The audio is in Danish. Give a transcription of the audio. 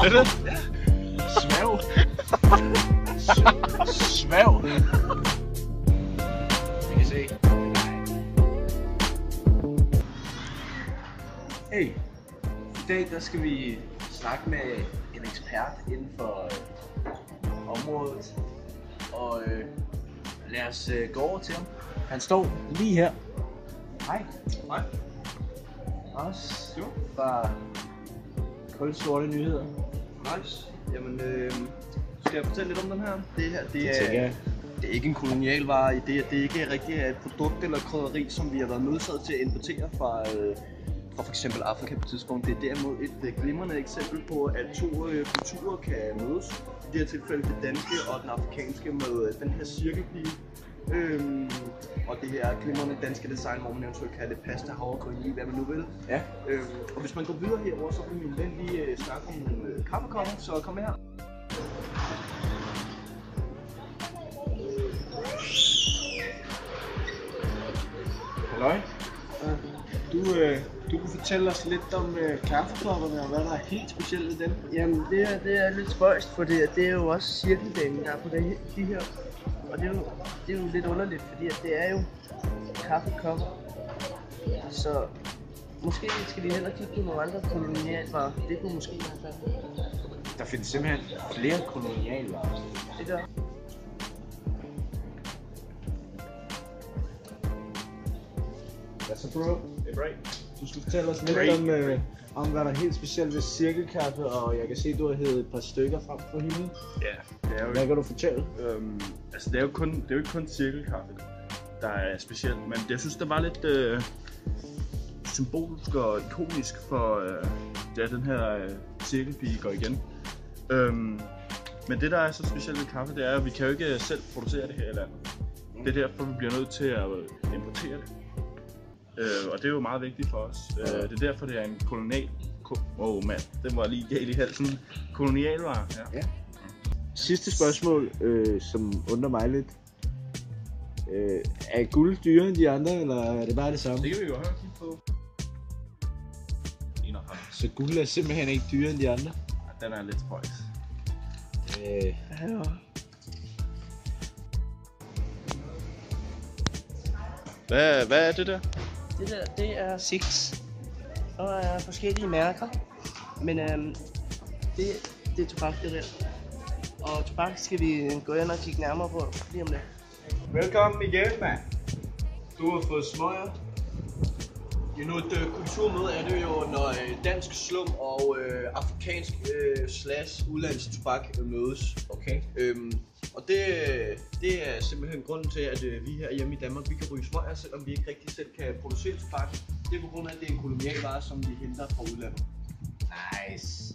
Er det? Ja. Svæv. Svæv. Jeg kan se. Hey, i dag der skal vi snakke med en ekspert inden for området. Og lad os gå over til ham. Han står lige her. Hej. Hej. Også fra Kulsorte Nyheder. Nice. Jamen, skal jeg fortælle lidt om den her? Det her, det er ikke en kolonialvare i det, at det ikke er rigtig et produkt eller krydderi, som vi har været nødsaget til at importere fra for eksempel Afrika på et tidspunkt. Det er derimod et glimrende eksempel på, at to kulturer kan mødes. I det her tilfælde det danske og den afrikanske med den her cirkelpige. Og det her glimrende danske design, hvor man eventuelt kalder det pasta, havregryn, hvad man nu vil. Ja. Og hvis man går videre herover, så vil min ven lige snakke om nogle kaffekopper, så kom her. Halløj. Du kunne fortælle os lidt om kaffekopperne og hvad der er helt specielt i dem. Jamen det er lidt spøjst, for det er jo også cirkeldagen, der er på de her. Og det er jo lidt underligt, fordi at det er jo kaffekopper. Så måske skal vi hellere kigge på nogle andre kolonialvarer. Det kunne måske være sådan. Der findes simpelthen flere kolonialvarer. Det gør. Hvad så, bro? Det er bra. Du skal fortælle os lidt om hvad der er helt specielt ved cirkelkaffe, og jeg kan se, at du har hævet et par stykker frem for hende. Ja, det er jo Hvad kan du fortælle? altså det er jo ikke kun cirkelkaffe, der er specielt, men jeg synes, det var lidt symbolisk og ikonisk for da den her cirkelpige går igen. Men det, der er så specielt ved kaffe, det er, at vi kan jo ikke selv producere det her i landet. Det er derfor, vi bliver nødt til at importere det. Og det er jo meget vigtigt for os. Det er derfor, det er en kolonial... den var lige galt i halsen. Kolonialvare. Ja. Sidste spørgsmål, som undrer mig lidt. Er guld dyrere end de andre, eller er det bare det samme? Det kan vi jo høre på. 51. Så guld er simpelthen ikke dyrere end de andre? Den er lidt spøjs. Ja. Hvad er det der? Det der, det er Six. Og der er forskellige mærker. Men det er tobak, det der. Og tobak skal vi gå ind og kigge nærmere på lige om lidt. Velkommen igen, mand. Du har fået smøger. Et kulturmøde er det jo, når dansk slum og afrikansk / udlandsk tobak mødes. Okay. Og det er simpelthen grunden til, at vi her hjemme i Danmark, vi kan ryge smøger, selvom vi ikke rigtig selv kan producere tobak. Det er på grund af, at det er en kolonialvare, som vi henter fra udlandet. Nice.